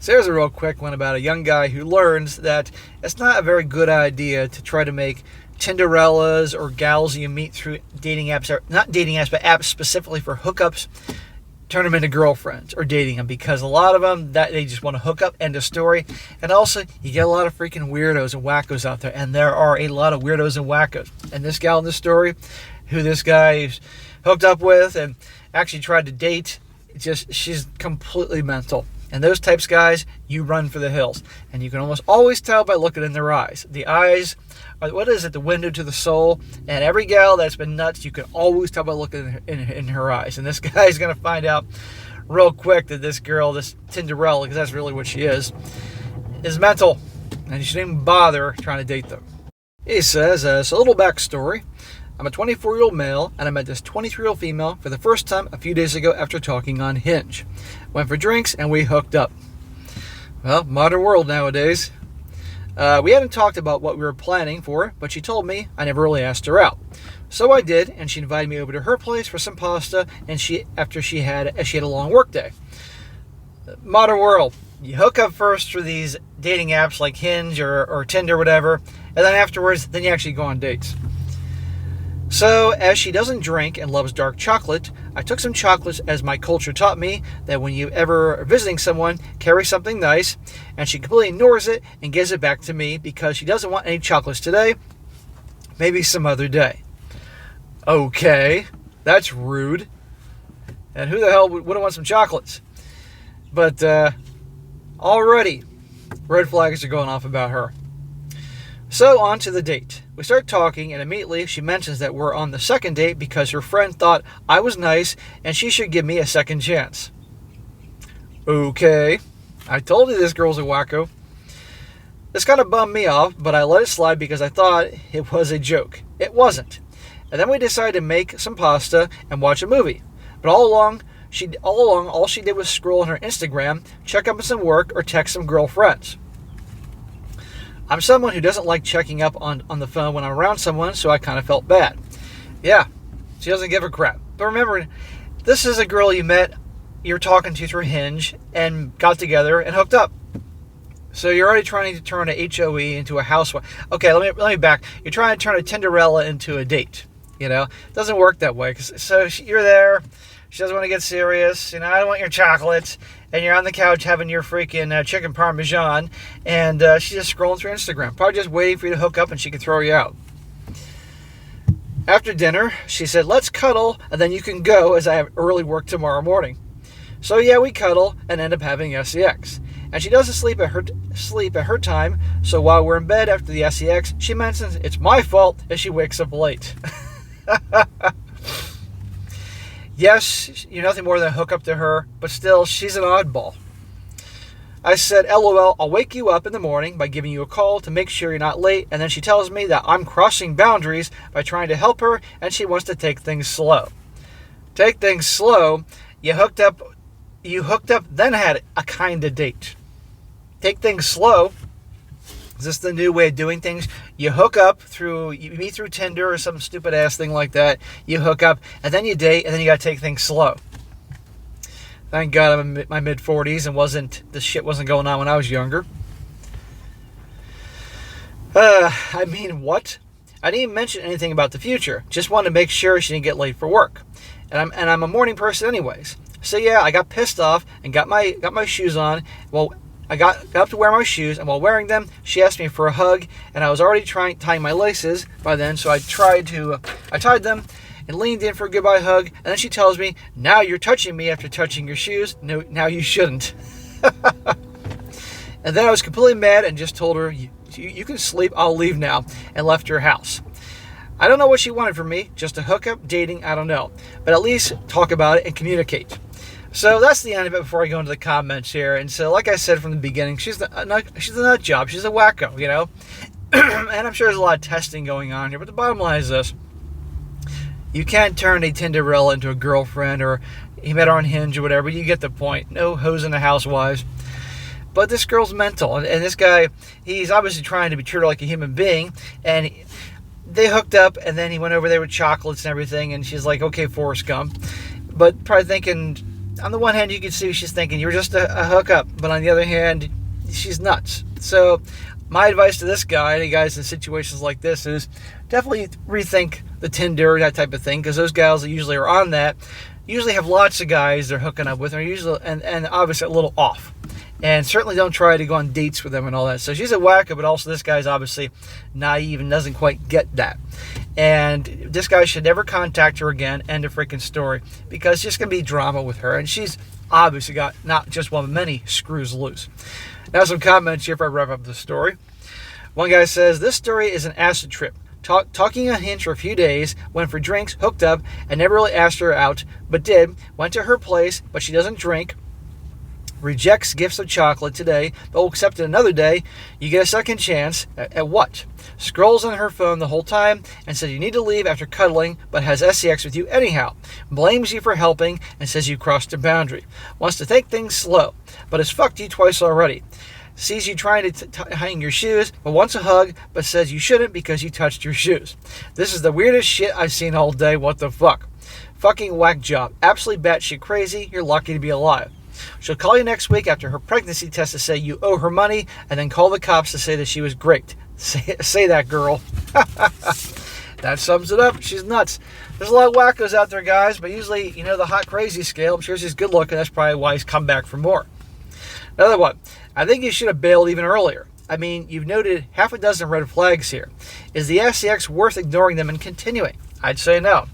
So here's a real quick one about a young guy who learns that it's not a very good idea to try to make Tinderellas or gals you meet through dating apps, or not dating apps, but apps specifically for hookups, turn them into girlfriends or dating them, because a lot of them, that they just want to hook up, end of story. And also, you get a lot of freaking weirdos and wackos out there, and there are a lot of weirdos and wackos. And this gal in the story, who this guy hooked up with and actually tried to date, she's completely mental. And those types of guys, you run for the hills. And you can almost always tell by looking in their eyes. The eyes are, the window to the soul. And every gal that's been nuts, you can always tell by looking in her eyes. And this guy's going to find out real quick that this girl, this Tinderella, because that's really what she is mental. And you shouldn't even bother trying to date them. He says, so a little backstory. I'm a 24-year-old male, and I met this 23-year-old female for the first time a few days ago after talking on Hinge. Went for drinks, and we hooked up. Well, modern world nowadays. We hadn't talked about what we were planning for, but she told me I never really asked her out. So I did, and she invited me over to her place for some pasta, and she had a long work day. Modern world. You hook up first through these dating apps like Hinge or Tinder or whatever, and then afterwards, then you actually go on dates. So, as she doesn't drink and loves dark chocolate, I took some chocolates, as my culture taught me that when you ever are visiting someone, carry something nice, and she completely ignores it and gives it back to me because she doesn't want any chocolates today, maybe some other day. Okay, that's rude. And who the hell wouldn't want some chocolates? But already, red flags are going off about her. So, on to the date. We start talking, and immediately she mentions that we're on the second date because her friend thought I was nice and she should give me a second chance. Okay, I told you this girl's a wacko. This kind of bummed me off, but I let it slide because I thought it was a joke. It wasn't. And then we decided to make some pasta and watch a movie. But all along, all she did was scroll on her Instagram, check up on some work, or text some girlfriends. I'm someone who doesn't like checking up on the phone when I'm around someone, so I kind of felt bad. Yeah, she doesn't give a crap. But remember, this is a girl you met, you're talking to through Hinge, and got together and hooked up. So you're already trying to turn a HOE into a housewife. Okay, let me back. You're trying to turn a Tinderella into a date. You know, it doesn't work that way. So you're there. She doesn't want to get serious. You know, I don't want your chocolates. And you're on the couch having your freaking chicken parmesan. And she's just scrolling through Instagram. Probably just waiting for you to hook up and she can throw you out. After dinner, she said, let's cuddle and then you can go as I have early work tomorrow morning. So yeah, we cuddle and end up having sex. And she doesn't sleep at her time. So while we're in bed after the sex, she mentions it's my fault if she wakes up late. Yes, you're nothing more than a hookup to her, but still, she's an oddball. I said, LOL, I'll wake you up in the morning by giving you a call to make sure you're not late, and then she tells me that I'm crossing boundaries by trying to help her, and she wants to take things slow. Take things slow? You hooked up, then had a kind of date. Take things slow? Is this the new way of doing things? You hook up you meet through Tinder or some stupid ass thing like that. You hook up, and then you date, and then you gotta take things slow. Thank God I'm in my mid-40s and this shit wasn't going on when I was younger. I mean, what? I didn't even mention anything about the future. Just wanted to make sure she didn't get late for work. And I'm a morning person anyways. So yeah, I got pissed off and got my shoes on. Well, I got up to wear my shoes, and while wearing them, she asked me for a hug, and I was already tying my laces by then, so I tied them and leaned in for a goodbye hug, and then she tells me, now you're touching me after touching your shoes. No, now you shouldn't. And then I was completely mad and just told her, you can sleep, I'll leave now, and left her house. I don't know what she wanted from me, just a hookup, dating, I don't know. But at least talk about it and communicate. So that's the end of it before I go into the comments here. And so, like I said from the beginning, she's a nut job. She's a wacko, you know. And I'm sure there's a lot of testing going on here. But the bottom line is this. You can't turn a Tinderella into a girlfriend, or he met her on Hinge or whatever. You get the point. No hose in the housewives. But this girl's mental. And this guy, he's obviously trying to be treated like a human being. And they hooked up, and then he went over there with chocolates and everything. And she's like, okay, Forrest Gump. But probably thinking, on the one hand, you can see she's thinking you're just a hookup, but on the other hand, she's nuts. So my advice to this guy, any guys in situations like this, is definitely rethink the Tinder, that type of thing, because those gals that usually are on that usually have lots of guys they're hooking up with, and are usually and obviously a little off. And certainly don't try to go on dates with them and all that. So she's a wacko, but also this guy's obviously naive and doesn't quite get that. And this guy should never contact her again. End of freaking story. Because it's just going to be drama with her. And she's obviously got not just one, but many screws loose. Now some comments here before I wrap up the story. One guy says, this story is an acid trip. Talking on Hinge for a few days, went for drinks, hooked up, and never really asked her out, but did. Went to her place, but she doesn't drink. Rejects gifts of chocolate today, but will accept it another day. You get a second chance. At what? Scrolls on her phone the whole time and says you need to leave after cuddling, but has sex with you anyhow. Blames you for helping and says you crossed a boundary. Wants to take things slow, but has fucked you twice already. Sees you trying to hang your shoes, but wants a hug, but says you shouldn't because you touched your shoes. This is the weirdest shit I've seen all day. What the fuck? Fucking whack job. Absolutely batshit crazy. You're lucky to be alive. She'll call you next week after her pregnancy test to say you owe her money, and then call the cops to say that she was great. Say that, girl. That sums it up. She's nuts. There's a lot of wackos out there, guys, but usually, the hot crazy scale. I'm sure she's good looking. That's probably why he's come back for more. Another one. I think you should have bailed even earlier. I mean, you've noted half a dozen red flags here. Is the SCX worth ignoring them and continuing? I'd say no.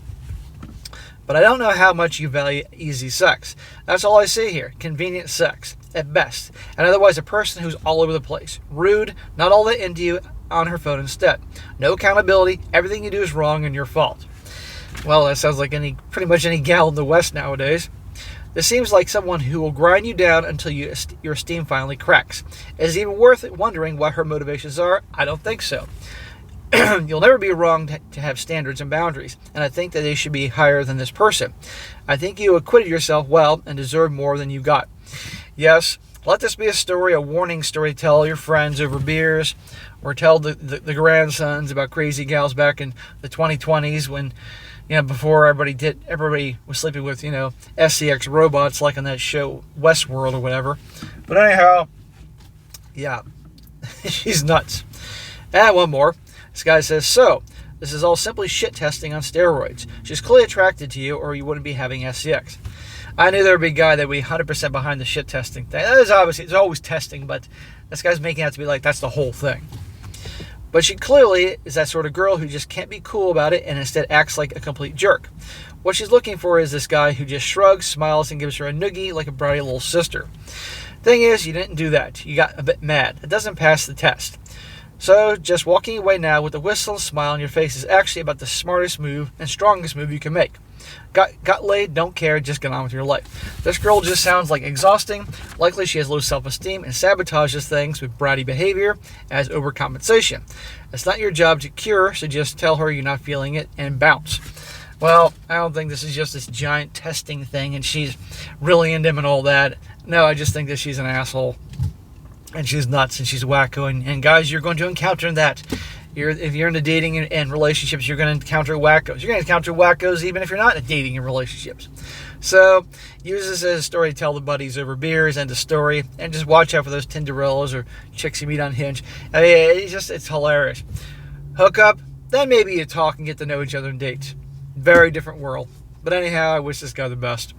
But I don't know how much you value easy sex. That's all I see here. Convenient sex, at best. And otherwise a person who's all over the place. Rude, not all that into you, on her phone instead. No accountability, everything you do is wrong and your fault. Well, that sounds like pretty much any gal in the West nowadays. This seems like someone who will grind you down until your esteem finally cracks. Is it even worth it wondering what her motivations are? I don't think so. You'll never be wrong to have standards and boundaries, and I think that they should be higher than this person. I think you acquitted yourself well and deserve more than you got. Yes, let this be a story, a warning story to tell your friends over beers, or tell the grandsons about crazy gals back in the 2020s when, before everybody was sleeping with, SCX robots like on that show Westworld or whatever. But anyhow, yeah, she's nuts. And one more. This guy says, so, this is all simply shit testing on steroids. She's clearly attracted to you or you wouldn't be having SCX. I knew there would be a guy that would be 100% behind the shit testing thing. That is obviously, it's always testing, but this guy's making it out to be like that's the whole thing. But she clearly is that sort of girl who just can't be cool about it and instead acts like a complete jerk. What she's looking for is this guy who just shrugs, smiles, and gives her a noogie like a bratty little sister. Thing is, you didn't do that. You got a bit mad. It doesn't pass the test. So, just walking away now with a whistle and smile on your face is actually about the smartest move and strongest move you can make. Got laid, don't care, just get on with your life. This girl just sounds like exhausting. Likely she has low self-esteem and sabotages things with bratty behavior as overcompensation. It's not your job to cure, so just tell her you're not feeling it and bounce. Well, I don't think this is just this giant testing thing and she's really into him and all that. No, I just think that she's an asshole. And she's nuts and she's wacko. And guys, you're going to encounter that. If you're into dating and relationships, you're going to encounter wackos. You're going to encounter wackos even if you're not in dating and relationships. So use this as a story to tell the buddies over beers and a story. And just watch out for those Tinderellas or chicks you meet on Hinge. I mean, it's hilarious. Hook up, then maybe you talk and get to know each other and date. Very different world. But anyhow, I wish this guy the best.